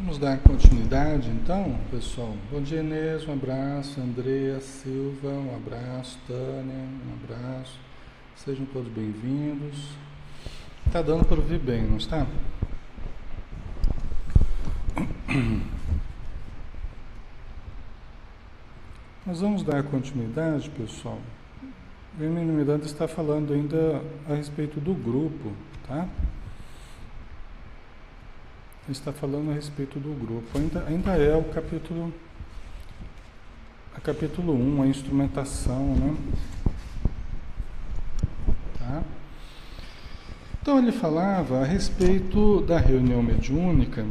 Vamos dar continuidade então, pessoal. Bom dia, Inês, um abraço. Andrea Silva, um abraço. Tânia, um abraço. Sejam todos bem-vindos. Tá dando para ouvir bem, não está? Nós vamos dar continuidade, pessoal. O Hermínio Miranda está falando ainda a respeito do grupo, tá? Ele está falando a respeito do grupo. Ainda é o capítulo 1, a instrumentação, né? Tá? Então ele falava a respeito da reunião mediúnica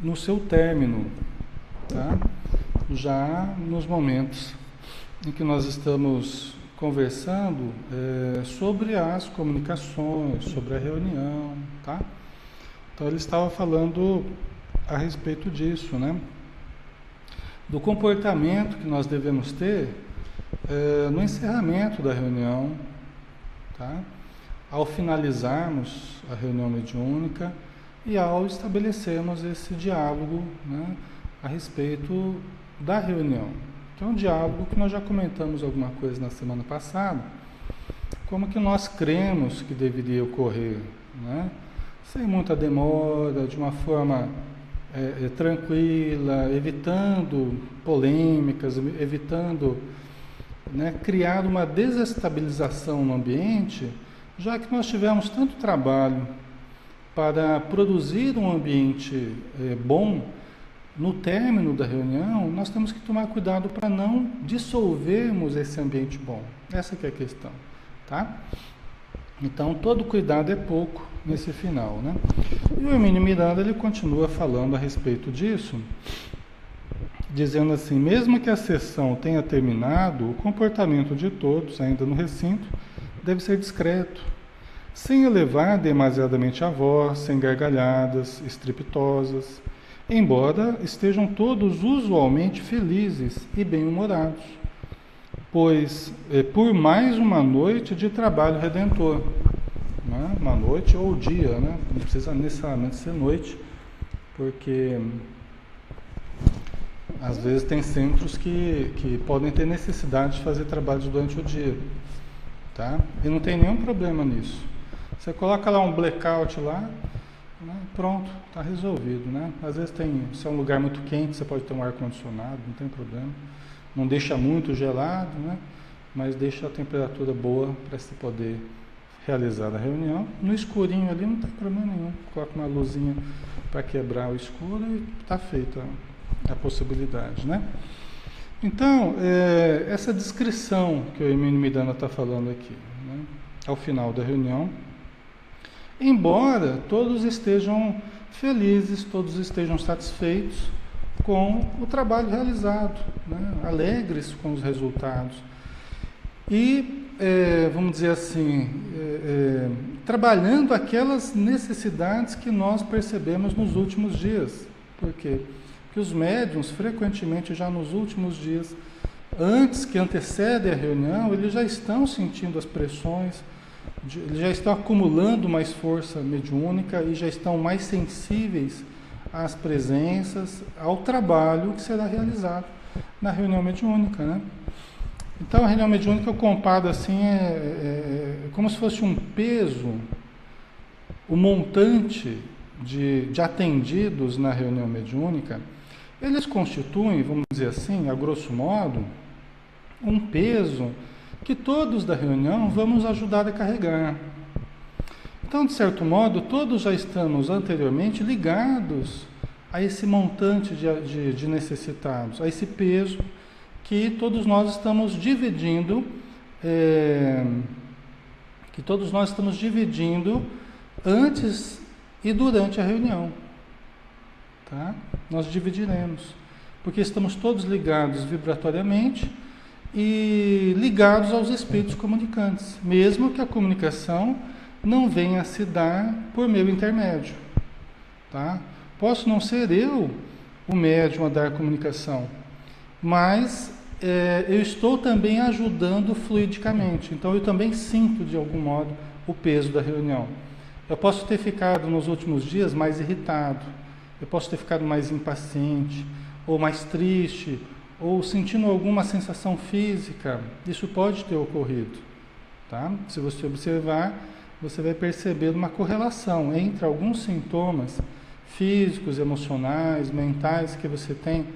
no seu término, tá? Já nos momentos em que nós estamos conversando sobre as comunicações, sobre a reunião, tá? Então ele estava falando a respeito disso, né? Do comportamento que nós devemos ter no encerramento da reunião, tá? Ao finalizarmos a reunião mediúnica e ao estabelecermos esse diálogo, né, a respeito da reunião. Que é um diálogo que nós já comentamos alguma coisa na semana passada, como que nós cremos que deveria ocorrer, né? Sem muita demora, de uma forma tranquila, evitando polêmicas, evitando, né, criar uma desestabilização no ambiente, já que nós tivemos tanto trabalho para produzir um ambiente bom. No término da reunião, nós temos que tomar cuidado para não dissolvermos esse ambiente bom. Essa que é a questão, tá? Então, todo cuidado é pouco nesse final, né? E o Hermínio Miranda, ele continua falando a respeito disso, dizendo assim: mesmo que a sessão tenha terminado, o comportamento de todos, ainda no recinto, deve ser discreto, sem elevar demasiadamente a voz, sem gargalhadas estrepitosas, embora estejam todos usualmente felizes e bem-humorados, pois por mais uma noite de trabalho redentor, né? Uma noite ou dia, né? Não precisa necessariamente ser noite, porque às vezes tem centros que podem ter necessidade de fazer trabalhos durante o dia, tá? E não tem nenhum problema nisso. Você coloca lá um blackout lá, né? Pronto, está resolvido, né? Às vezes se é um lugar muito quente, você pode ter um ar-condicionado, não tem problema. Não deixa muito gelado, né? Mas deixa a temperatura boa para se poder realizar a reunião. No escurinho ali não tem problema nenhum. Coloca uma luzinha para quebrar o escuro e está feita a possibilidade, né? Então, essa descrição que o Hermínio Miranda está falando aqui, né? Ao final da reunião, embora todos estejam felizes, todos estejam satisfeitos com o trabalho realizado, né? Alegres com os resultados. E, vamos dizer assim, trabalhando aquelas necessidades que nós percebemos nos últimos dias. Por quê? Porque os médiuns, frequentemente, já nos últimos dias, antes que antecedem a reunião, eles já estão sentindo as pressões, eles já estão acumulando mais força mediúnica e já estão mais sensíveis às presenças, ao trabalho que será realizado na reunião mediúnica, né? Então, a reunião mediúnica eu comparo assim, como se fosse um peso, o montante de atendidos na reunião mediúnica, eles constituem, vamos dizer assim, a grosso modo, um peso que todos da reunião vamos ajudar a carregar. Então, de certo modo, todos já estamos anteriormente ligados a esse montante de necessitados, a esse peso que todos nós estamos dividindo, antes e durante a reunião. Tá? Nós dividiremos, porque estamos todos ligados vibratoriamente e ligados aos espíritos comunicantes, mesmo que a comunicação não venha a se dar por meu intermédio. Tá? Posso não ser eu o médium a dar a comunicação, mas eu estou também ajudando fluidicamente, então eu também sinto de algum modo o peso da reunião. Eu posso ter ficado nos últimos dias mais irritado, eu posso ter ficado mais impaciente, ou mais triste, ou sentindo alguma sensação física. Isso pode ter ocorrido, tá? Se você observar, você vai perceber uma correlação entre alguns sintomas físicos, emocionais, mentais que você tem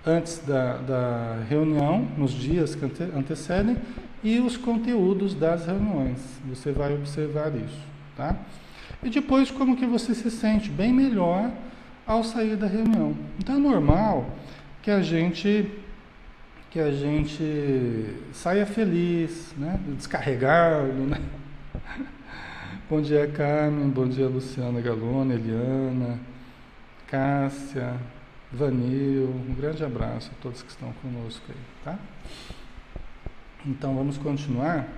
antes da reunião, nos dias que antecedem, e os conteúdos das reuniões. Você vai observar isso, tá? E depois como que você se sente bem melhor ao sair da reunião. Então é normal que a gente saia feliz, né? Descarregado, né? Bom dia, Carmen, bom dia, Luciana Galone, Eliana, Cássia, Vanil, um grande abraço a todos que estão conosco aí, tá? Então vamos continuar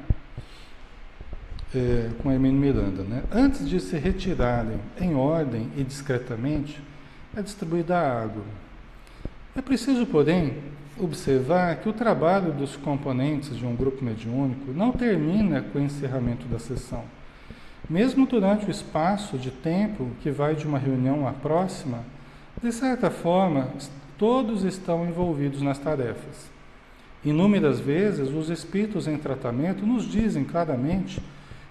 com a Hermínio Miranda, né? Antes de se retirarem em ordem e discretamente, é distribuída a água. É preciso, porém, observar que o trabalho dos componentes de um grupo mediúnico não termina com o encerramento da sessão. Mesmo durante o espaço de tempo que vai de uma reunião à próxima, de certa forma, todos estão envolvidos nas tarefas. Inúmeras vezes, os espíritos em tratamento nos dizem claramente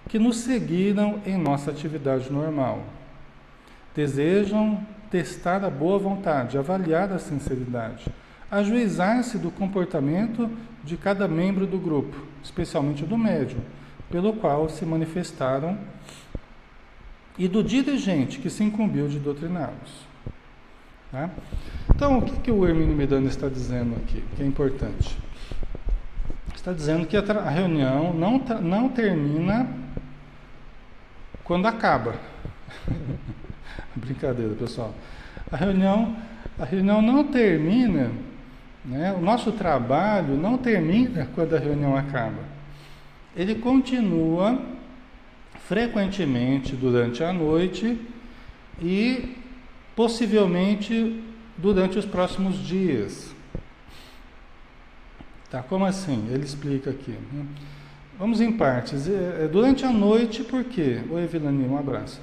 que nos seguiram em nossa atividade normal. Desejam testar a boa vontade, avaliar a sinceridade, ajuizar-se do comportamento de cada membro do grupo, especialmente do médium, pelo qual se manifestaram, e do dirigente que se incumbiu de doutriná-los. Tá? Então, o que o Hermínio Miranda está dizendo aqui, que é importante? Está dizendo que a reunião não termina quando acaba. Brincadeira, pessoal. A reunião não termina, né? O nosso trabalho não termina quando a reunião acaba. Ele continua frequentemente durante a noite e possivelmente durante os próximos dias. Tá, como assim? Ele explica aqui, né? Vamos em partes. Durante a noite, por quê? Oi, Vilani, um abraço.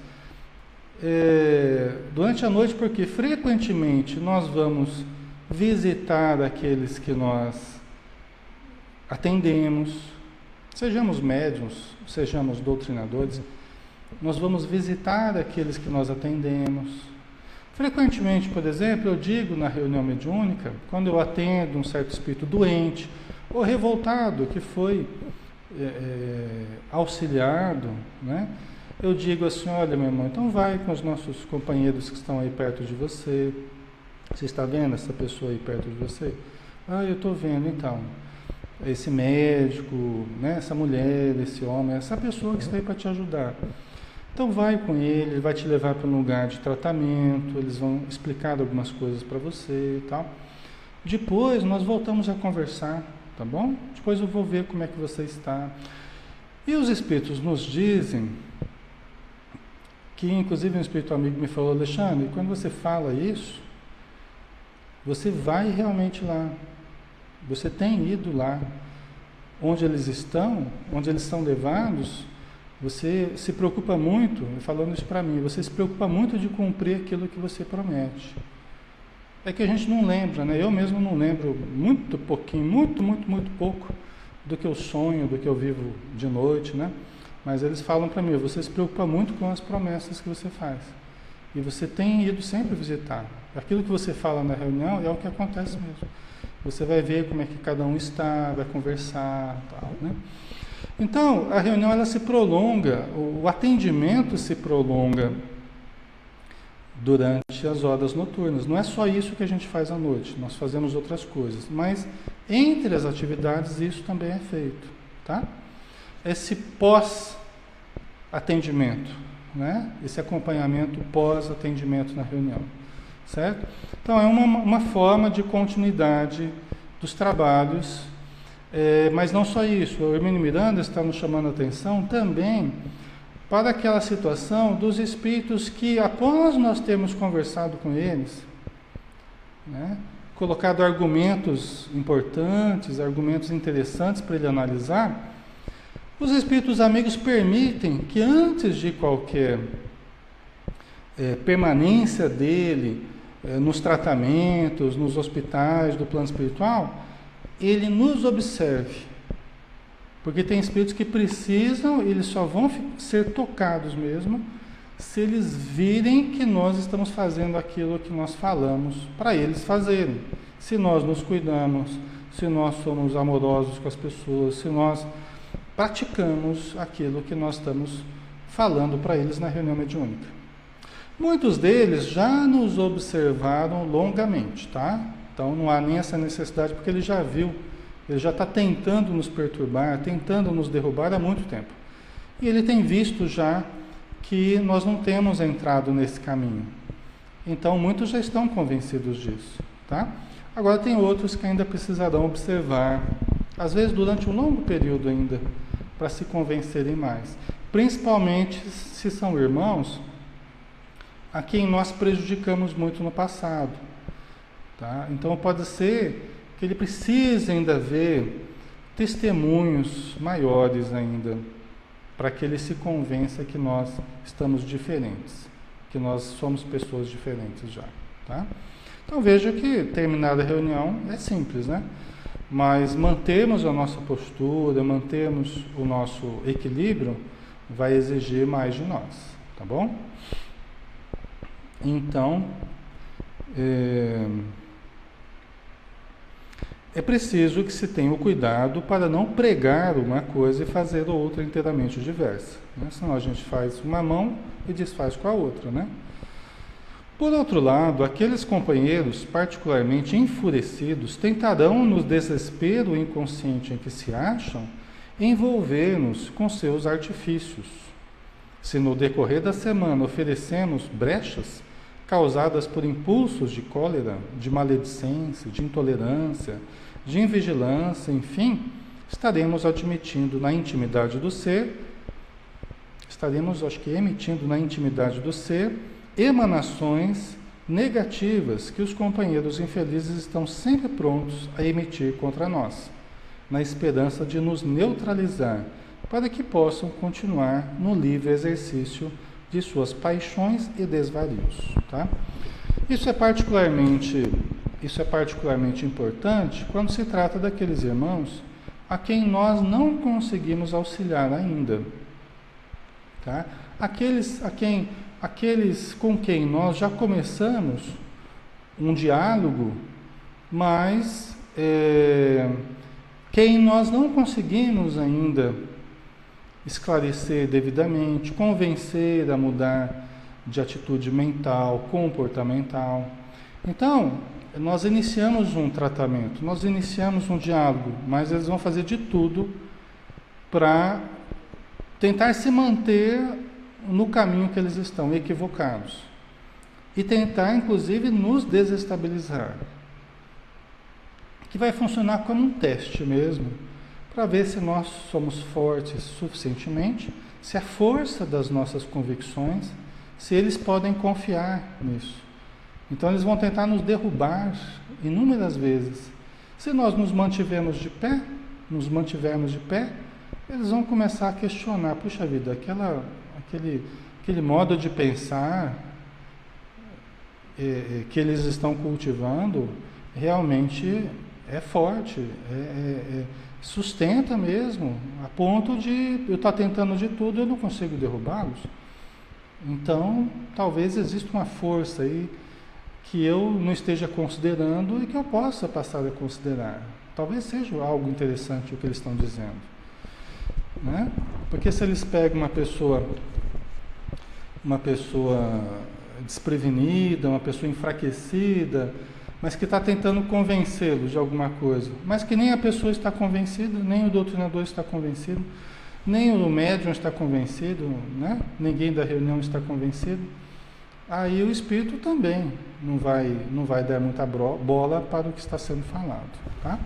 Durante a noite, porque frequentemente nós vamos visitar aqueles que nós atendemos, sejamos médiuns, sejamos doutrinadores, nós vamos visitar aqueles que nós atendemos. Frequentemente, por exemplo, eu digo na reunião mediúnica, quando eu atendo um certo espírito doente ou revoltado, que foi auxiliado, né? Eu digo assim, olha, meu irmão, então vai com os nossos companheiros que estão aí perto de você. Você está vendo essa pessoa aí perto de você? Ah, eu estou vendo, então. Esse médico, né, essa mulher, esse homem, essa pessoa que está aí para te ajudar. Então vai com ele vai te levar para um lugar de tratamento, eles vão explicar algumas coisas para você e tal. Depois nós voltamos a conversar, tá bom? Depois eu vou ver como é que você está. E os espíritos nos dizem que, inclusive, um espírito amigo me falou, Alexandre, quando você fala isso, você vai realmente lá. Você tem ido lá. Onde eles estão, onde eles são levados, você se preocupa muito, falando isso para mim, você se preocupa muito de cumprir aquilo que você promete. É que a gente não lembra, né? Eu mesmo não lembro muito pouquinho, muito pouco do que eu sonho, do que eu vivo de noite, né? Mas eles falam para mim, você se preocupa muito com as promessas que você faz. E você tem ido sempre visitar. Aquilo que você fala na reunião é o que acontece mesmo. Você vai ver como é que cada um está, vai conversar, tal, né? Então, a reunião ela se prolonga, o atendimento se prolonga durante as horas noturnas. Não é só isso que a gente faz à noite, nós fazemos outras coisas. Mas, entre as atividades, isso também é feito, tá? Esse pós-atendimento, né? Esse acompanhamento pós-atendimento na reunião, certo? Então é uma forma de continuidade dos trabalhos, mas não só isso, o Hermínio Miranda está nos chamando a atenção também para aquela situação dos espíritos que, após nós termos conversado com eles, né, colocado argumentos importantes, argumentos interessantes para ele analisar, os espíritos amigos permitem que antes de qualquer permanência dele nos tratamentos, nos hospitais do plano espiritual, ele nos observe. Porque tem espíritos que precisam, eles só vão ser tocados mesmo, se eles virem que nós estamos fazendo aquilo que nós falamos para eles fazerem. Se nós nos cuidamos, se nós somos amorosos com as pessoas, se nós praticamos aquilo que nós estamos falando para eles na reunião mediúnica. Muitos deles já nos observaram longamente, tá? Então não há nem essa necessidade, porque ele já viu, ele já está tentando nos perturbar, tentando nos derrubar há muito tempo. E ele tem visto já que nós não temos entrado nesse caminho. Então muitos já estão convencidos disso, tá? Agora tem outros que ainda precisarão observar, às vezes durante um longo período ainda, para se convencerem mais. Principalmente se são irmãos a quem nós prejudicamos muito no passado, tá? Então pode ser que ele precise ainda ver testemunhos maiores ainda, para que ele se convença que nós estamos diferentes, que nós somos pessoas diferentes já, tá? Então veja que terminada a reunião é simples, né? Mas mantermos a nossa postura, mantermos o nosso equilíbrio, vai exigir mais de nós, tá bom? Então, é preciso que se tenha o cuidado para não pregar uma coisa e fazer outra inteiramente diversa, né? Senão a gente faz uma mão e desfaz com a outra, né? Por outro lado, aqueles companheiros particularmente enfurecidos tentarão, no desespero inconsciente em que se acham, envolver-nos com seus artifícios. Se no decorrer da semana oferecemos brechas causadas por impulsos de cólera, de maledicência, de intolerância, de invigilância, enfim, estaremos admitindo na intimidade do ser, emitindo na intimidade do ser emanações negativas que os companheiros infelizes estão sempre prontos a emitir contra nós, na esperança de nos neutralizar, para que possam continuar no livre exercício de suas paixões e desvarios, tá? Isso é particularmente importante quando se trata daqueles irmãos a quem nós não conseguimos auxiliar ainda, tá? Aqueles com quem nós já começamos um diálogo, mas quem nós não conseguimos ainda esclarecer devidamente, convencer a mudar de atitude mental, comportamental. Então, nós iniciamos um tratamento, nós iniciamos um diálogo, mas eles vão fazer de tudo para tentar se manter no caminho que eles estão, equivocados. E tentar, inclusive, nos desestabilizar. Que vai funcionar como um teste mesmo, para ver se nós somos fortes suficientemente, se a força das nossas convicções, se eles podem confiar nisso. Então eles vão tentar nos derrubar inúmeras vezes. Se nós nos mantivermos de pé, eles vão começar a questionar, puxa vida, aquele modo de pensar que eles estão cultivando realmente é forte, sustenta mesmo, a ponto de eu estar tentando de tudo e eu não consigo derrubá-los. Então, talvez exista uma força aí que eu não esteja considerando e que eu possa passar a considerar. Talvez seja algo interessante o que eles estão dizendo, né? Porque se eles pegam uma pessoa desprevenida, uma pessoa enfraquecida, mas que está tentando convencê-lo de alguma coisa, mas que nem a pessoa está convencida, nem o doutrinador está convencido, nem o médium está convencido, né? Ninguém da reunião está convencido, aí o espírito também não vai dar muita bola para o que está sendo falado, tá?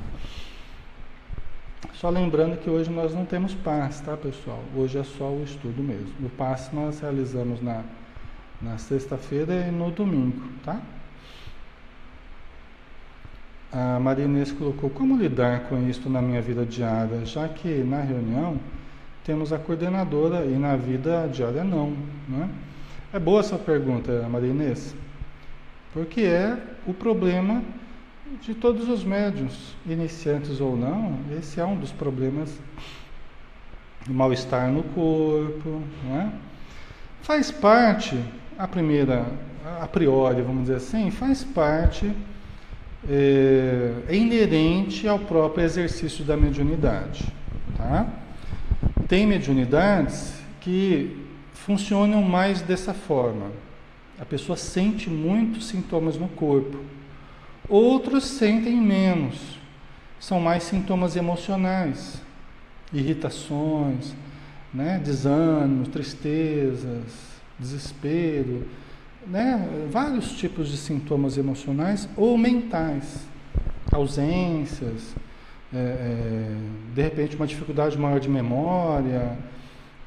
Só lembrando que hoje nós não temos passe, tá, pessoal? Hoje é só o estudo mesmo. O passe nós realizamos na sexta-feira e no domingo, tá? A Maria Inês colocou, como lidar com isso na minha vida diária, já que na reunião temos a coordenadora e na vida diária não, né? É boa essa pergunta, Maria Inês, porque é o problema de todos os médiuns, iniciantes ou não. Esse é um dos problemas, o mal-estar no corpo, não é? Faz parte, a priori, vamos dizer assim, faz parte, é inerente ao próprio exercício da mediunidade, tá? Tem mediunidades que funcionam mais dessa forma. A pessoa sente muitos sintomas no corpo. Outros sentem menos. São mais sintomas emocionais, irritações, né? Desânimo, tristezas, desespero, né? Vários tipos de sintomas emocionais ou mentais, ausências, de repente uma dificuldade maior de memória,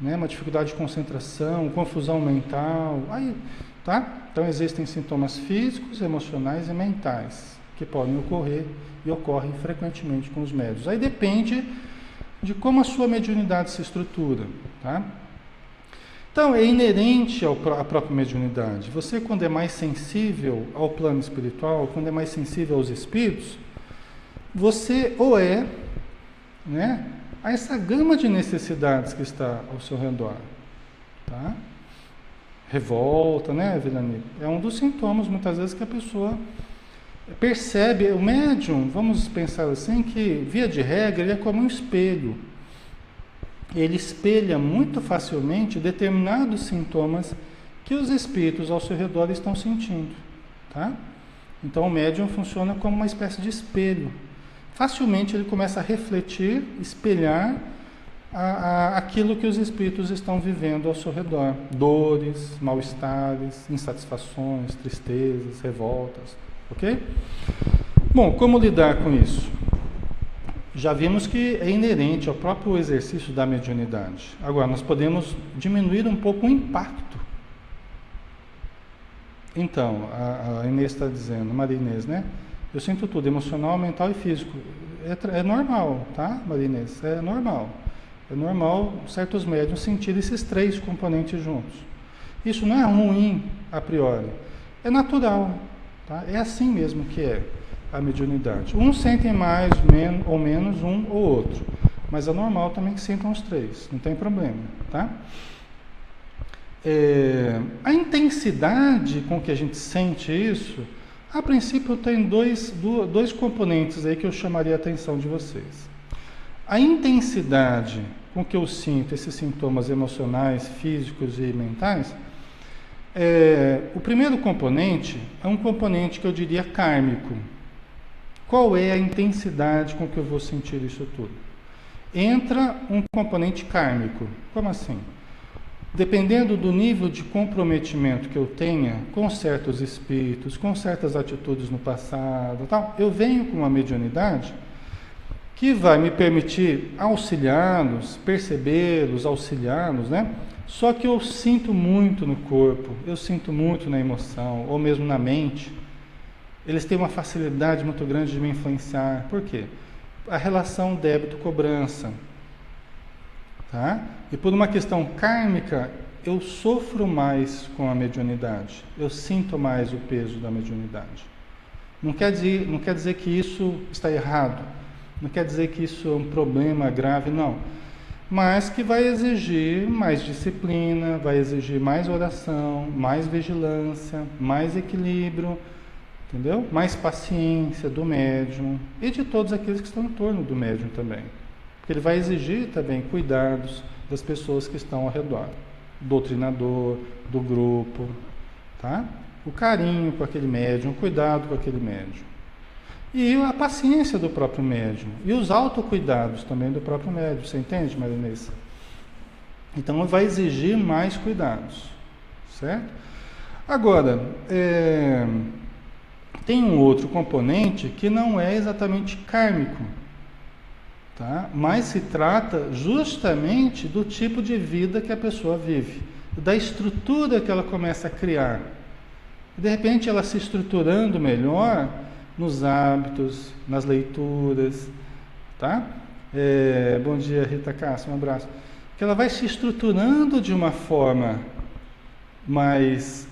né? Uma dificuldade de concentração, confusão mental, aí, tá? Então existem sintomas físicos, emocionais e mentais que podem ocorrer e ocorrem frequentemente com os médiuns. Aí depende de como a sua mediunidade se estrutura, tá? Então, é inerente à própria mediunidade. Você, quando é mais sensível ao plano espiritual, quando é mais sensível aos espíritos, você né, a essa gama de necessidades que está ao seu redor, tá? Revolta, né, Vilani? É um dos sintomas, muitas vezes, que a pessoa percebe. O médium, vamos pensar assim, que, via de regra, ele é como um espelho. Ele espelha muito facilmente determinados sintomas que os espíritos ao seu redor estão sentindo, tá? Então o médium funciona como uma espécie de espelho. Facilmente ele começa a refletir, espelhar aquilo que os espíritos estão vivendo ao seu redor. Dores, mal-estares, insatisfações, tristezas, revoltas, ok? Bom, como lidar com isso? Já vimos que é inerente ao próprio exercício da mediunidade. Agora, nós podemos diminuir um pouco o impacto. Então, a Inês está dizendo, Maria Inês, né? Eu sinto tudo, emocional, mental e físico. É normal, tá, Maria Inês? É normal. É normal certos médiuns sentirem esses três componentes juntos. Isso não é ruim a priori. É natural, tá? É assim mesmo que é a mediunidade. Uns sentem mais ou menos um ou outro, mas é normal também que sintam os três, não tem problema, tá? A intensidade com que a gente sente isso, a princípio tem dois componentes aí que eu chamaria a atenção de vocês. A intensidade com que eu sinto esses sintomas emocionais, físicos e mentais, o primeiro componente é um componente que eu diria kármico. Qual é a intensidade com que eu vou sentir isso tudo? Entra um componente kármico. Como assim? Dependendo do nível de comprometimento que eu tenha com certos espíritos, com certas atitudes no passado, tal, eu venho com uma mediunidade que vai me permitir auxiliá-los, percebê-los, auxiliá-los, né? Só que eu sinto muito no corpo, eu sinto muito na emoção, ou mesmo na mente. Eles têm uma facilidade muito grande de me influenciar. Por quê? A relação débito-cobrança. Tá? E por uma questão kármica, eu sofro mais com a mediunidade. Eu sinto mais o peso da mediunidade. Não quer dizer que isso está errado. Não quer dizer que isso é um problema grave, não. Mas que vai exigir mais disciplina, vai exigir mais oração, mais vigilância, mais equilíbrio, entendeu? Mais paciência do médium e de todos aqueles que estão em torno do médium também. Porque ele vai exigir também cuidados das pessoas que estão ao redor, do doutrinador, do grupo, tá? O carinho com aquele médium, o cuidado com aquele médium. E a paciência do próprio médium. E os autocuidados também do próprio médium. Você entende, Maria Inês? Então vai exigir mais cuidados, certo? Agora, tem um outro componente que não é exatamente kármico, tá? Mas se trata justamente do tipo de vida que a pessoa vive, da estrutura que ela começa a criar. De repente ela se estruturando melhor nos hábitos, nas leituras, tá? Bom dia, Rita Castro, um abraço. Que ela vai se estruturando de uma forma mais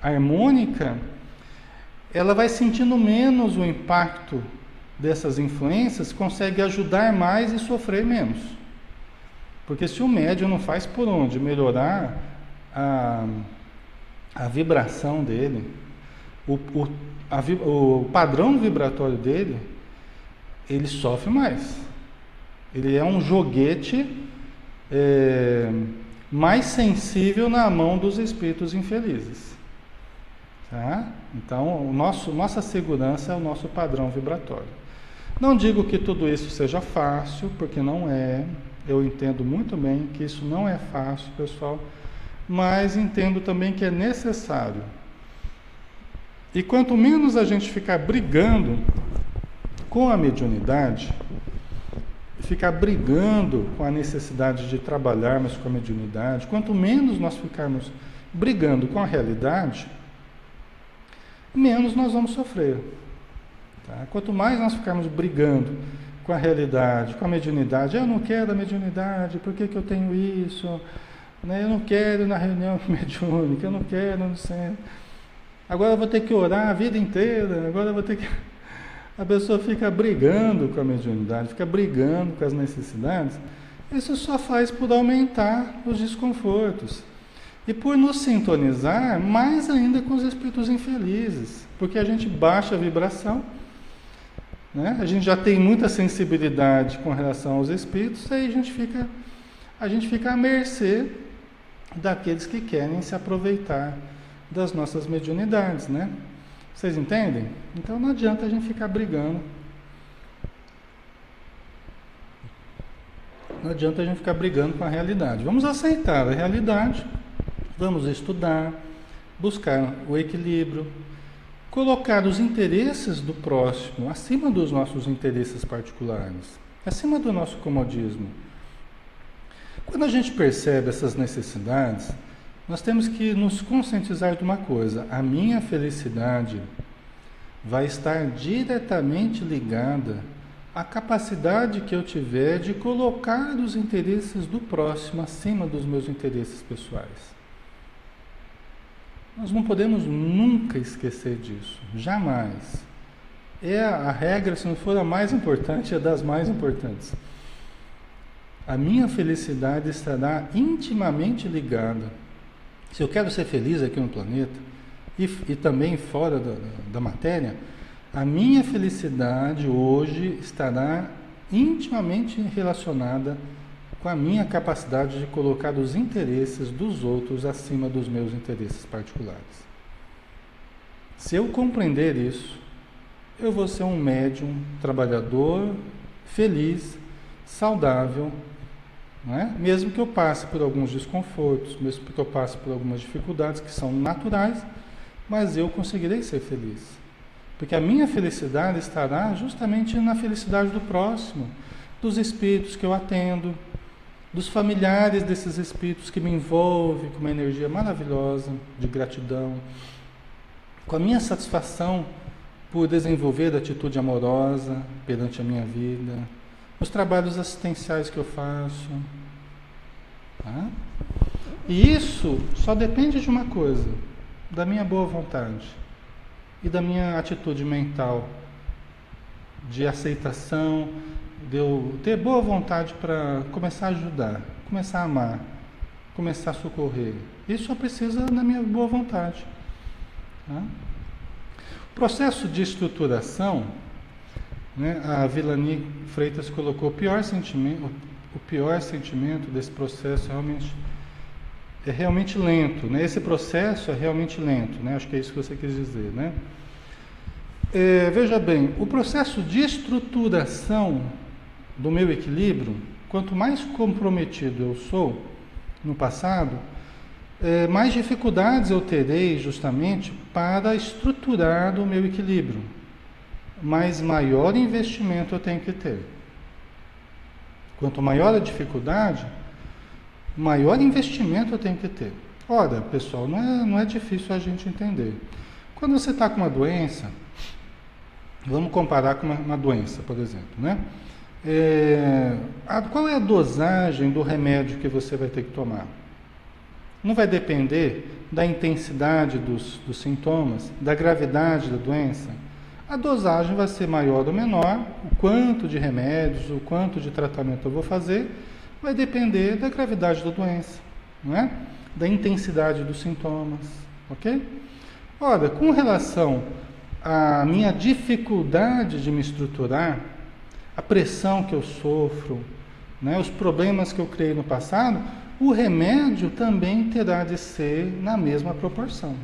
harmônica, ela vai sentindo menos o impacto dessas influências, consegue ajudar mais e sofrer menos. Porque se o médium não faz por onde melhorar a vibração dele, o padrão vibratório dele, ele sofre mais. Ele é um joguete mais sensível na mão dos espíritos infelizes. Tá? Então, nossa segurança é o nosso padrão vibratório. Não digo que tudo isso seja fácil, porque não é. Eu entendo muito bem que isso não é fácil, pessoal, mas entendo também que é necessário. E quanto menos a gente ficar brigando com a mediunidade, ficar brigando com a necessidade de trabalharmos com a mediunidade, quanto menos nós ficarmos brigando com a realidade, menos nós vamos sofrer. Tá? Quanto mais nós ficarmos brigando com a realidade, com a mediunidade, eu não quero a mediunidade, por que eu tenho isso? Eu não quero ir na reunião mediúnica, eu não quero no centro. Agora eu vou ter que orar a vida inteira, agora eu vou ter que... A pessoa fica brigando com a mediunidade, fica brigando com as necessidades. Isso só faz por aumentar os desconfortos. E por nos sintonizar mais ainda com os espíritos infelizes. Porque a gente baixa a vibração, né? A gente já tem muita sensibilidade com relação aos espíritos, aí a gente fica à mercê daqueles que querem se aproveitar das nossas mediunidades, né? Vocês entendem? Então não adianta a gente ficar brigando. Não adianta a gente ficar brigando com a realidade. Vamos aceitar a realidade, vamos estudar, buscar o equilíbrio, colocar os interesses do próximo acima dos nossos interesses particulares, acima do nosso comodismo. Quando a gente percebe essas necessidades, nós temos que nos conscientizar de uma coisa: a minha felicidade vai estar diretamente ligada à capacidade que eu tiver de colocar os interesses do próximo acima dos meus interesses pessoais. Nós não podemos nunca esquecer disso, jamais. É a regra, se não for a mais importante, é das mais importantes. A minha felicidade estará intimamente ligada. Se eu quero ser feliz aqui no planeta e também fora da matéria, a minha felicidade hoje estará intimamente relacionada com a minha capacidade de colocar os interesses dos outros acima dos meus interesses particulares. Se eu compreender isso, eu vou ser um médium trabalhador, feliz, saudável, não é? Mesmo que eu passe por alguns desconfortos, mesmo que eu passe por algumas dificuldades que são naturais, mas eu conseguirei ser feliz. Porque a minha felicidade estará justamente na felicidade do próximo, dos espíritos que eu atendo, dos familiares desses espíritos que me envolvem com uma energia maravilhosa de gratidão, com a minha satisfação por desenvolver a atitude amorosa perante a minha vida, os trabalhos assistenciais que eu faço. Tá? E isso só depende de uma coisa: da minha boa vontade e da minha atitude mental, de aceitação, de eu ter boa vontade para começar a ajudar, começar a amar, começar a socorrer. Isso só precisa da minha boa vontade. Tá? O processo de estruturação, né, a Vilani Freitas colocou o pior sentimento desse processo é realmente lento, né? Esse processo é realmente lento, né? Acho que é isso que você quis dizer, né? Veja bem, o processo de estruturação do meu equilíbrio, quanto mais comprometido eu sou no passado, mais dificuldades eu terei justamente para estruturar o meu equilíbrio, mas maior investimento eu tenho que ter. Quanto maior a dificuldade, maior investimento eu tenho que ter. Ora, pessoal, não é difícil a gente entender. Quando você está com uma doença, vamos comparar com uma doença, por exemplo, né? Qual é a dosagem do remédio que você vai ter que tomar? Não vai depender da intensidade dos sintomas, da gravidade da doença. A dosagem vai ser maior ou menor, o quanto de remédios, o quanto de tratamento eu vou fazer, vai depender da gravidade da doença, não é? Da intensidade dos sintomas, ok? Ora, com relação à minha dificuldade de me estruturar, a pressão que eu sofro, né, os problemas que eu criei no passado, o remédio também terá de ser na mesma proporção.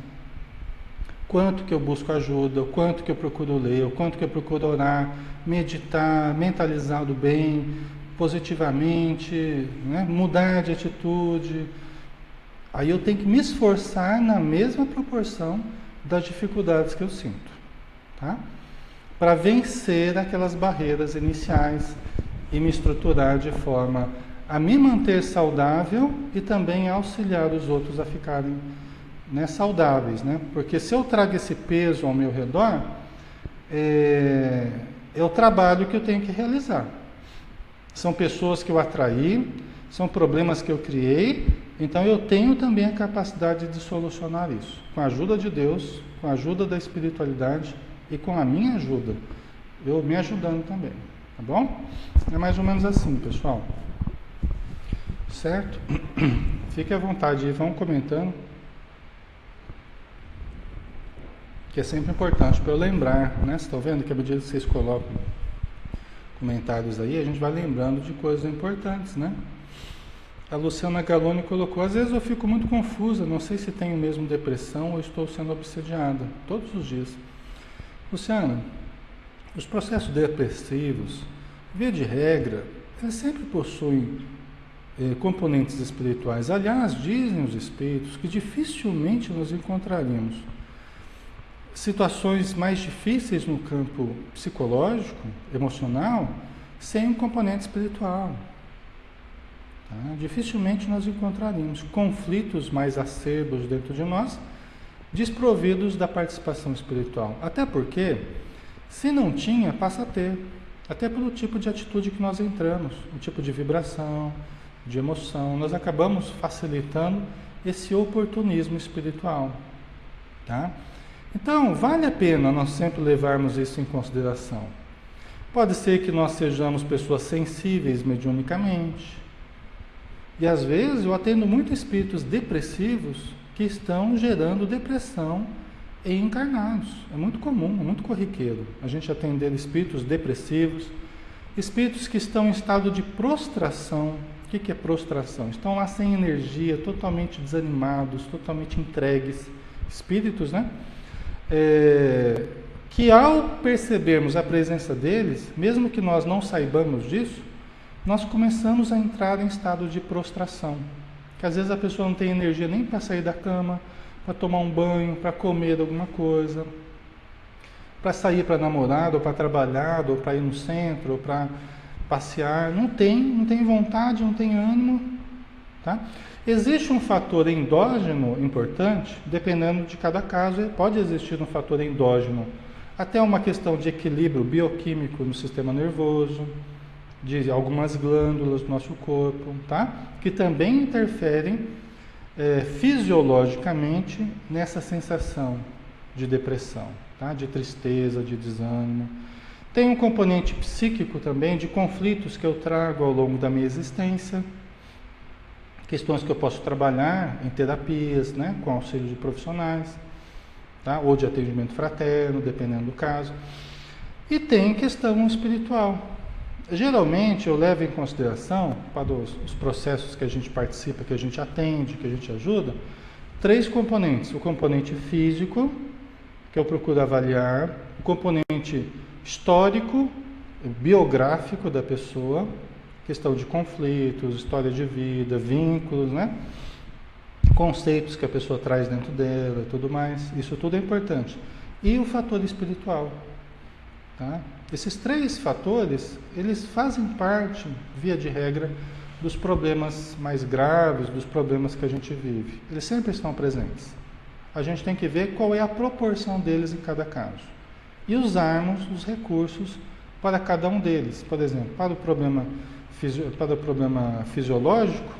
Quanto que eu busco ajuda, o quanto que eu procuro ler, o quanto que eu procuro orar, meditar, mentalizar do bem, positivamente, né, mudar de atitude. Aí eu tenho que me esforçar na mesma proporção das dificuldades que eu sinto, tá? Para vencer aquelas barreiras iniciais e me estruturar de forma a me manter saudável e também auxiliar os outros a ficarem, né, saudáveis, né? Porque se eu trago esse peso ao meu redor, é o trabalho que eu tenho que realizar. São pessoas que eu atraí, são problemas que eu criei, então eu tenho também a capacidade de solucionar isso, com a ajuda de Deus, com a ajuda da espiritualidade e com a minha ajuda, eu me ajudando também, tá bom? É mais ou menos assim, pessoal. Certo? Fique à vontade e vão comentando, que é sempre importante para eu lembrar, né? Vocês estão vendo que à medida que vocês colocam comentários aí, a gente vai lembrando de coisas importantes, né? A Luciana Galoni colocou: às vezes eu fico muito confusa, não sei se tenho mesmo depressão ou estou sendo obsediada, todos os dias. Luciana, os processos depressivos, via de regra, eles sempre possuem componentes espirituais. Aliás, dizem os espíritos que dificilmente nós encontraríamos situações mais difíceis no campo psicológico, emocional, sem um componente espiritual. Tá? Dificilmente nós encontraríamos conflitos mais acerbos dentro de nós, desprovidos da participação espiritual. Até porque, se não tinha, passa a ter. Até pelo tipo de atitude que nós entramos, o tipo de vibração, de emoção, nós acabamos facilitando esse oportunismo espiritual, tá? Então, vale a pena nós sempre levarmos isso em consideração. Pode ser que nós sejamos pessoas sensíveis mediunicamente, e às vezes eu atendo muito espíritos depressivos que estão gerando depressão em encarnados. É muito comum, é muito corriqueiro a gente atender espíritos depressivos, espíritos que estão em estado de prostração. O que é prostração? Estão lá sem energia, totalmente desanimados, totalmente entregues. Espíritos, né? Que ao percebermos a presença deles, mesmo que nós não saibamos disso, nós começamos a entrar em estado de prostração. Que às vezes a pessoa não tem energia nem para sair da cama, para tomar um banho, para comer alguma coisa, para sair para namorar, ou para trabalhar, ou para ir no centro, ou para passear, não tem vontade, não tem ânimo, tá? Existe um fator endógeno importante, dependendo de cada caso, pode existir um fator endógeno, até uma questão de equilíbrio bioquímico no sistema nervoso, de algumas glândulas do nosso corpo, tá? Que também interferem fisiologicamente nessa sensação de depressão, tá? De tristeza, de desânimo. Tem um componente psíquico também, de conflitos que eu trago ao longo da minha existência, questões que eu posso trabalhar em terapias, né, com auxílio de profissionais, tá? Ou de atendimento fraterno, dependendo do caso. E tem questão espiritual. Geralmente eu levo em consideração, para os processos que a gente participa, que a gente atende, que a gente ajuda, 3 componentes. O componente físico, que eu procuro avaliar, o componente histórico, biográfico da pessoa, questão de conflitos, história de vida, vínculos, né? Conceitos que a pessoa traz dentro dela e tudo mais, isso tudo é importante. E o fator espiritual, tá? Esses 3 fatores, eles fazem parte, via de regra, dos problemas mais graves, dos problemas que a gente vive. Eles sempre estão presentes. A gente tem que ver qual é a proporção deles em cada caso. E usarmos os recursos para cada um deles. Por exemplo, para o problema fisiológico,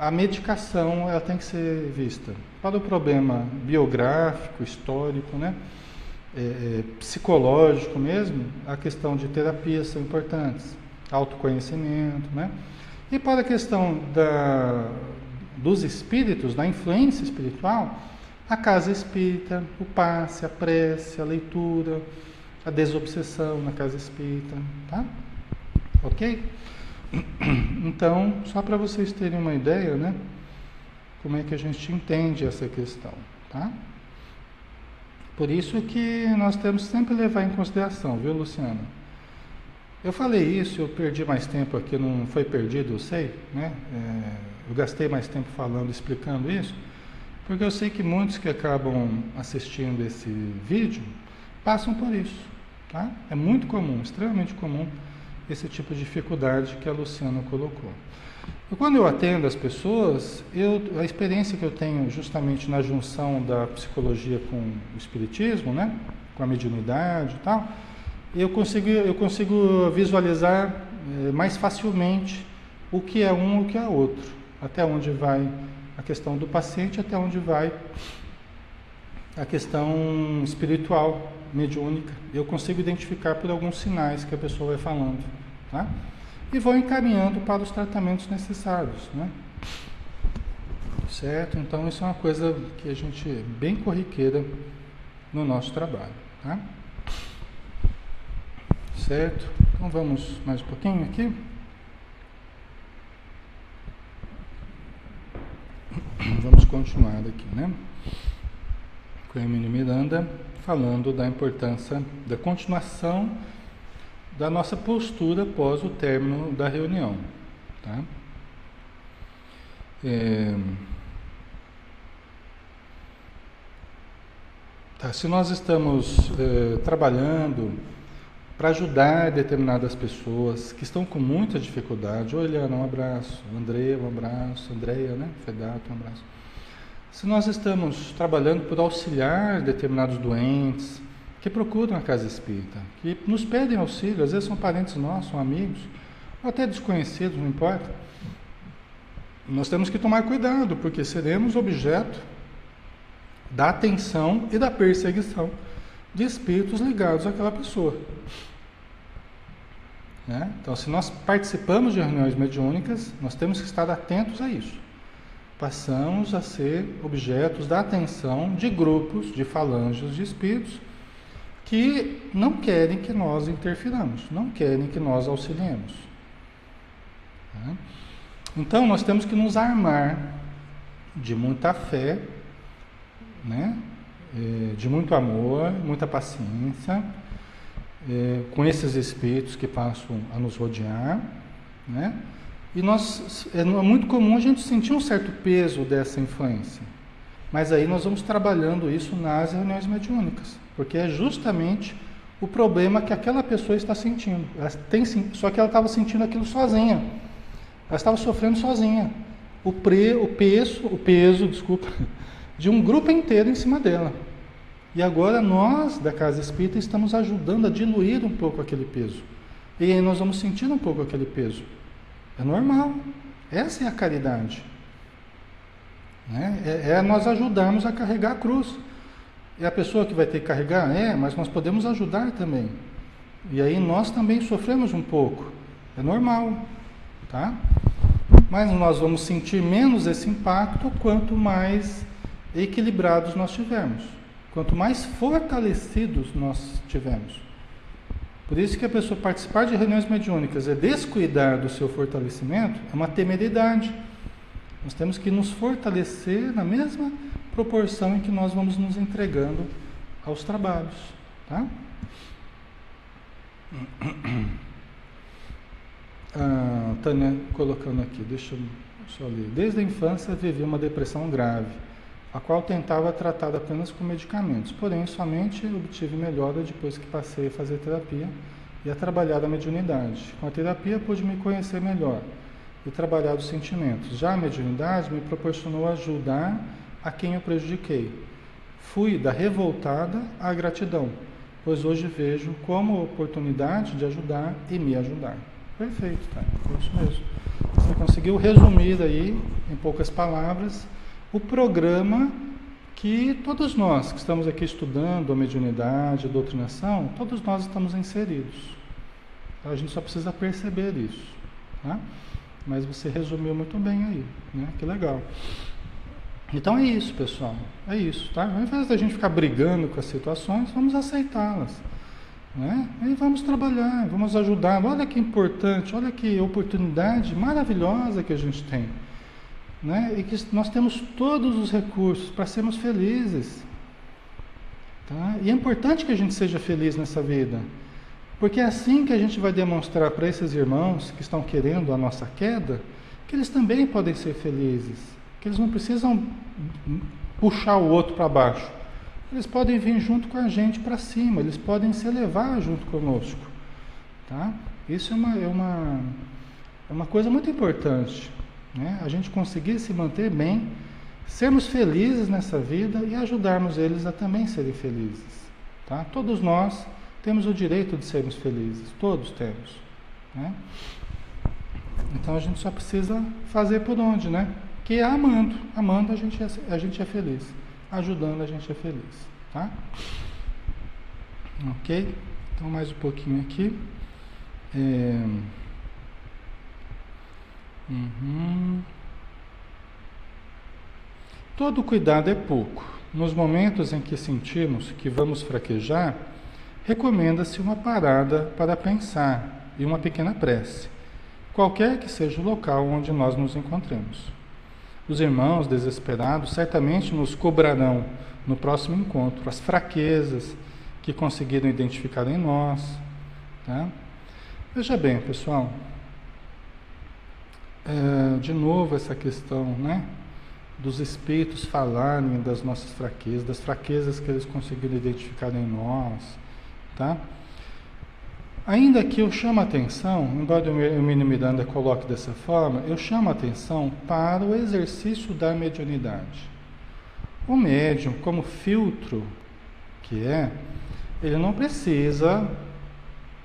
a medicação ela tem que ser vista para o problema biográfico, histórico, né? Psicológico mesmo, a questão de terapias são importantes, autoconhecimento, né? E para a questão dos espíritos, da influência espiritual, a casa espírita, o passe, a prece, a leitura, a desobsessão na casa espírita, tá? Ok? Então, só para vocês terem uma ideia, né? Como é que a gente entende essa questão, tá? Por isso que nós temos que sempre levar em consideração, viu, Luciana? Eu falei isso, eu perdi mais tempo aqui, não foi perdido, eu sei, né? Eu gastei mais tempo falando, explicando isso, porque eu sei que muitos que acabam assistindo esse vídeo passam por isso, tá? É muito comum, extremamente comum, esse tipo de dificuldade que a Luciana colocou. E quando eu atendo as pessoas, a experiência que eu tenho justamente na junção da psicologia com o espiritismo, né, com a mediunidade e tal, eu consigo visualizar mais facilmente o que é um e o que é outro, até onde vai a questão do paciente, até onde vai a questão espiritual, mediúnica. Eu consigo identificar por alguns sinais que a pessoa vai falando, tá? E vou encaminhando para os tratamentos necessários, né? Certo? Então isso é uma coisa que a gente é bem corriqueira no nosso trabalho, tá? Certo? Então vamos mais um pouquinho aqui. Vamos continuar aqui, né? Com a Hermínio Miranda falando da importância da continuação da nossa postura após o término da reunião, tá? Se nós estamos trabalhando para ajudar determinadas pessoas que estão com muita dificuldade, Eliana, um abraço, André, um abraço, Andréia, né? Fedato, um abraço. Se nós estamos trabalhando por auxiliar determinados doentes que procuram a casa espírita, que nos pedem auxílio, às vezes são parentes nossos, são amigos, ou até desconhecidos, não importa, nós temos que tomar cuidado, porque seremos objeto da atenção e da perseguição de espíritos ligados àquela pessoa. Né? Então, se nós participamos de reuniões mediúnicas, nós temos que estar atentos a isso. Passamos a ser objetos da atenção de grupos, de falanges de espíritos que não querem que nós interfiramos, não querem que nós auxiliemos. Tá? Então, nós temos que nos armar de muita fé, né? De muito amor, muita paciência, com esses espíritos que passam a nos rodear, né? E é muito comum a gente sentir um certo peso dessa influência, mas aí nós vamos trabalhando isso nas reuniões mediúnicas, porque é justamente o problema que aquela pessoa está sentindo. Só que ela estava sentindo aquilo sozinha, ela estava sofrendo sozinha, o peso, desculpa, de um grupo inteiro em cima dela. E agora nós, da Casa Espírita, estamos ajudando a diluir um pouco aquele peso. E aí nós vamos sentir um pouco aquele peso. É normal. Essa é a caridade. Né? Nós ajudarmos a carregar a cruz. É a pessoa que vai ter que carregar? Mas nós podemos ajudar também. E aí nós também sofremos um pouco. É normal. Tá? Mas nós vamos sentir menos esse impacto quanto mais equilibrados nós tivermos. Quanto mais fortalecidos nós tivermos. Por isso que a pessoa participar de reuniões mediúnicas é descuidar do seu fortalecimento, é uma temeridade. Nós temos que nos fortalecer na mesma proporção em que nós vamos nos entregando aos trabalhos. Tá? A Tânia colocando aqui, deixa eu só ler. Desde a infância vivi uma depressão grave, a qual tentava tratar apenas com medicamentos, porém somente obtive melhora depois que passei a fazer terapia e a trabalhar a mediunidade. Com a terapia pude me conhecer melhor e trabalhar os sentimentos. Já a mediunidade me proporcionou ajudar a quem eu prejudiquei. Fui da revoltada à gratidão, pois hoje vejo como oportunidade de ajudar e me ajudar. Perfeito, tá? É isso mesmo. conseguiu resumir aí, em poucas palavras, o programa que todos nós que estamos aqui estudando a mediunidade, a doutrinação, todos nós estamos inseridos. A gente só precisa perceber isso, tá? Mas você resumiu muito bem aí, né? Que legal. Então é isso, pessoal. É isso, tá? Ao invés da gente ficar brigando com as situações, vamos aceitá-las, né? E vamos trabalhar, vamos ajudar. Olha que importante, olha que oportunidade maravilhosa que a gente tem, né? E que nós temos todos os recursos para sermos felizes, tá? E é importante que a gente seja feliz nessa vida, porque é assim que a gente vai demonstrar para esses irmãos que estão querendo a nossa queda, que eles também podem ser felizes, que eles não precisam puxar o outro para baixo, eles podem vir junto com a gente para cima, eles podem se elevar junto conosco, tá? Isso é uma coisa muito importante, né? A gente conseguir se manter bem, sermos felizes nessa vida e ajudarmos eles a também serem felizes, tá? Todos nós temos o direito de sermos felizes, todos temos, né? Então a gente só precisa fazer por onde, né? Que é amando. Amando a gente é feliz. Ajudando a gente é feliz, tá? Ok? Então mais um pouquinho aqui. Todo cuidado é pouco. Nos momentos em que sentimos que vamos fraquejar, recomenda-se uma parada para pensar e uma pequena prece, qualquer que seja o local onde nós nos encontremos. Os irmãos desesperados certamente nos cobrarão no próximo encontro as fraquezas que conseguiram identificar em nós, tá? Veja bem, pessoal, de novo essa questão, né, dos espíritos falarem das nossas fraquezas, das fraquezas que eles conseguiram identificar em nós, tá? Ainda que eu chame a atenção, embora o Hermínio Miranda coloque dessa forma, eu chamo a atenção para o exercício da mediunidade. O médium, como filtro que é, ele não precisa,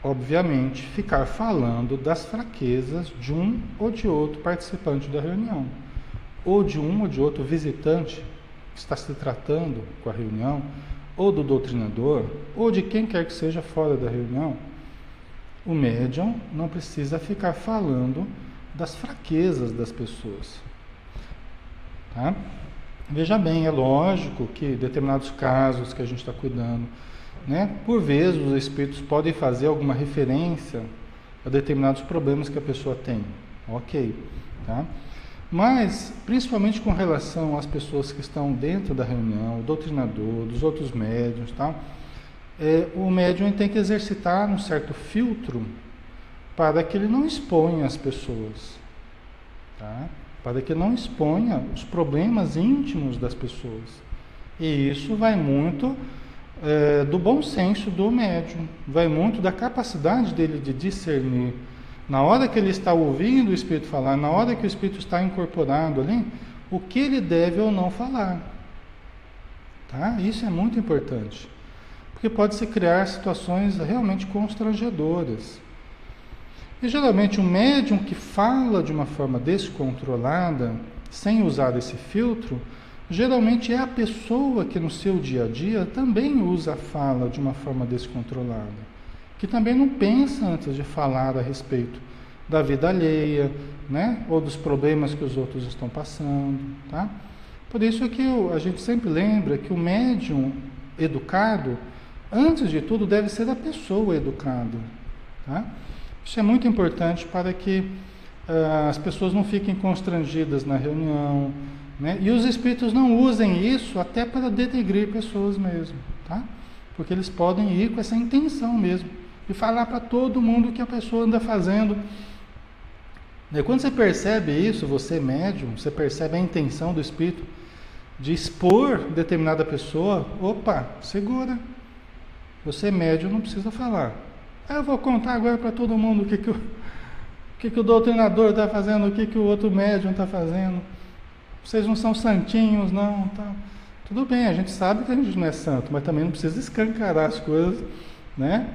obviamente, ficar falando das fraquezas de um ou de outro participante da reunião, ou de um ou de outro visitante que está se tratando com a reunião, ou do doutrinador, ou de quem quer que seja fora da reunião. O médium não precisa ficar falando das fraquezas das pessoas, tá? Veja bem, é lógico que em determinados casos que a gente está cuidando, né, por vezes os espíritos podem fazer alguma referência a determinados problemas que a pessoa tem, ok, tá? Mas, principalmente com relação às pessoas que estão dentro da reunião, o doutrinador, dos outros médiuns, tá? O médium tem que exercitar um certo filtro para que ele não exponha as pessoas, tá? Para que não exponha os problemas íntimos das pessoas. E isso vai muito do bom senso do médium, vai muito da capacidade dele de discernir. Na hora que ele está ouvindo o Espírito falar, na hora que o Espírito está incorporado ali, o que ele deve ou não falar, tá? Isso é muito importante. Porque pode-se criar situações realmente constrangedoras. E geralmente um médium que fala de uma forma descontrolada, sem usar esse filtro, geralmente é a pessoa que no seu dia a dia também usa a fala de uma forma descontrolada, que também não pensa antes de falar a respeito da vida alheia, né? Ou dos problemas que os outros estão passando, tá? Por isso que a gente sempre lembra que o médium educado, antes de tudo, deve ser a pessoa educada, tá? Isso é muito importante para que as pessoas não fiquem constrangidas na reunião, né? E os espíritos não usem isso até para denegrir pessoas mesmo, tá? Porque eles podem ir com essa intenção mesmo, de falar para todo mundo o que a pessoa anda fazendo. E quando você percebe isso, você médium, você percebe a intenção do espírito de expor determinada pessoa, opa, segura. Você médium não precisa falar. Eu vou contar agora para todo mundo o que o doutrinador está fazendo, o que o outro médium está fazendo. Vocês não são santinhos, não. Tá. Tudo bem, a gente sabe que a gente não é santo, mas também não precisa escancarar as coisas, né?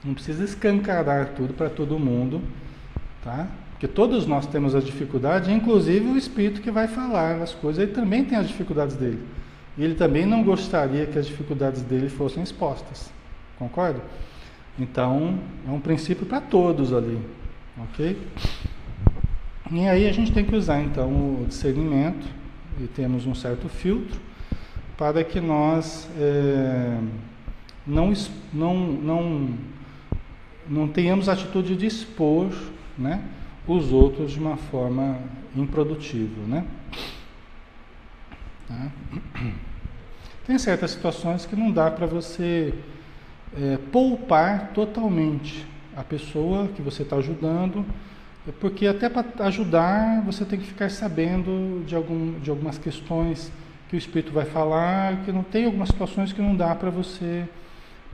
Não precisa escancarar tudo para todo mundo, tá? Porque todos nós temos as dificuldades, inclusive o espírito que vai falar as coisas, ele também tem as dificuldades dele. E ele também não gostaria que as dificuldades dele fossem expostas. Concorda? Então, é um princípio para todos ali. Ok? E aí a gente tem que usar então o discernimento, e temos um certo filtro, para que nós não tenhamos a atitude de expor, né, os outros de uma forma improdutiva, né? Tá? Tem certas situações que não dá para você poupar totalmente a pessoa que você está ajudando, porque até para ajudar você tem que ficar sabendo de algumas questões que o Espírito vai falar, que não tem algumas situações que não dá para você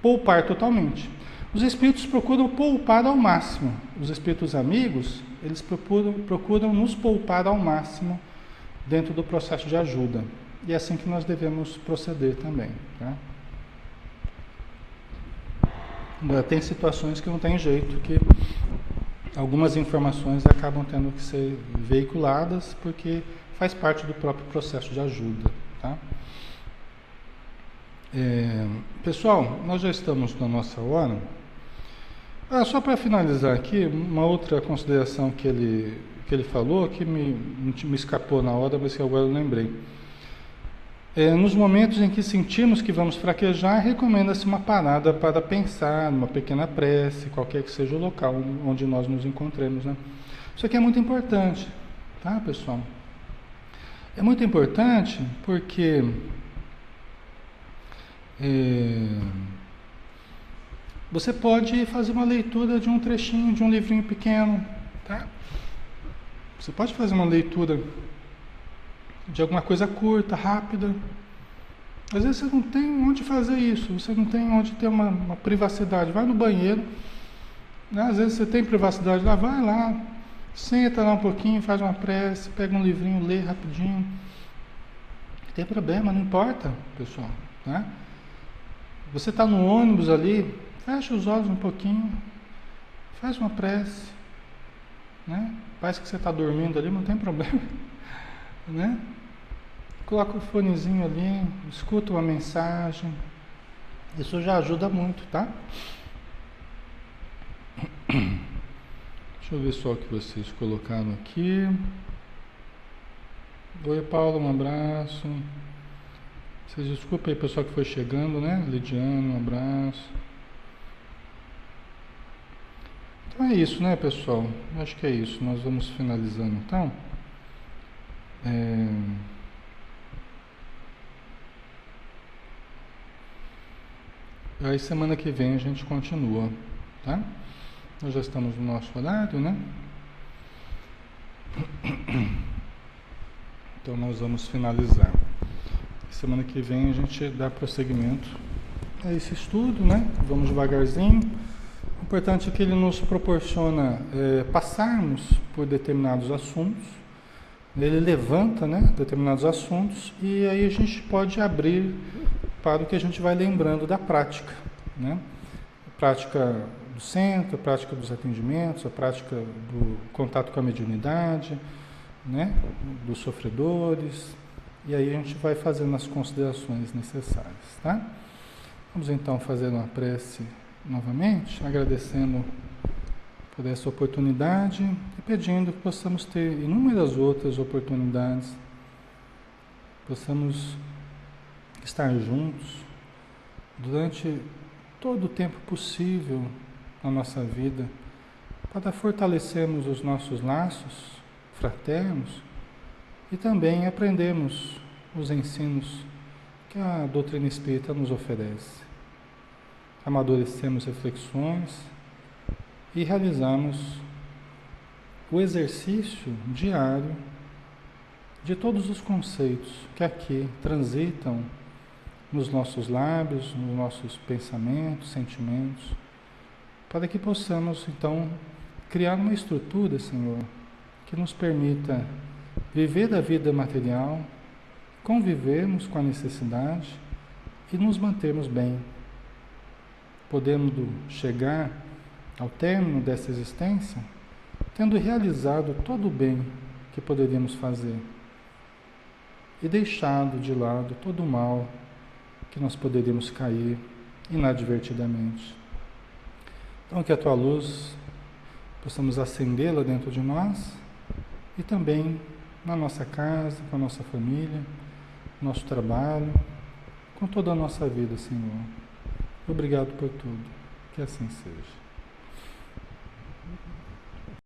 poupar totalmente. Os Espíritos procuram poupar ao máximo. Os Espíritos amigos, eles procuram nos poupar ao máximo dentro do processo de ajuda. E é assim que nós devemos proceder também. Tá? Tem situações que não tem jeito, que algumas informações acabam tendo que ser veiculadas, porque faz parte do próprio processo de ajuda. Tá? Pessoal, nós já estamos na nossa hora. Só para finalizar aqui, uma outra consideração que ele falou, que me escapou na hora, mas que agora eu lembrei. Nos momentos em que sentimos que vamos fraquejar, recomenda-se uma parada para pensar, uma pequena prece, qualquer que seja o local onde nós nos encontremos. Né? Isso aqui é muito importante, tá, pessoal? É muito importante porque você pode fazer uma leitura de um trechinho, de um livrinho pequeno, tá? Você pode fazer uma leitura de alguma coisa curta, rápida. Às vezes você não tem onde fazer isso, você não tem onde ter uma privacidade. Vai no banheiro, né? Às vezes você tem privacidade lá, vai lá, senta lá um pouquinho, faz uma prece, pega um livrinho, lê rapidinho. Não tem problema, não importa, pessoal, né? Você está no ônibus ali, fecha os olhos um pouquinho, faz uma prece, né? Parece que você está dormindo ali, não tem problema, né? Coloca o fonezinho ali, escuta uma mensagem, isso já ajuda muito, tá? Deixa eu ver só o que vocês colocaram aqui. Oi, Paulo, um abraço. Vocês desculpem aí, pessoal que foi chegando, né? Lidiano, um abraço. Então é isso, né, pessoal? Acho que é isso. Nós vamos finalizando, então. Aí semana que vem a gente continua, tá? Nós já estamos no nosso horário, né? Então nós vamos finalizar. Semana que vem a gente dá prosseguimento a esse estudo, né? Vamos devagarzinho. O importante é que ele nos proporciona passarmos por determinados assuntos. Ele levanta, né, determinados assuntos e aí a gente pode abrir para o que a gente vai lembrando da prática, né? A prática do centro, a prática dos atendimentos, a prática do contato com a mediunidade, né, dos sofredores, e aí a gente vai fazendo as considerações necessárias, tá? Vamos então fazer uma prece novamente, agradecendo por essa oportunidade e pedindo que possamos ter inúmeras outras oportunidades, possamos estar juntos durante todo o tempo possível na nossa vida, para fortalecermos os nossos laços fraternos e também aprendermos os ensinos que a doutrina espírita nos oferece. Amadurecemos reflexões e realizamos o exercício diário de todos os conceitos que aqui transitam nos nossos lábios, nos nossos pensamentos, sentimentos, para que possamos, então, criar uma estrutura, Senhor, que nos permita viver a vida material, convivermos com a necessidade e nos mantermos bem, podendo chegar ao término dessa existência tendo realizado todo o bem que poderíamos fazer e deixado de lado todo o mal que nós poderíamos cair inadvertidamente. Então, que a tua luz possamos acendê-la dentro de nós e também na nossa casa, com a nossa família, nosso trabalho, com toda a nossa vida, Senhor. Obrigado por tudo. Que assim seja.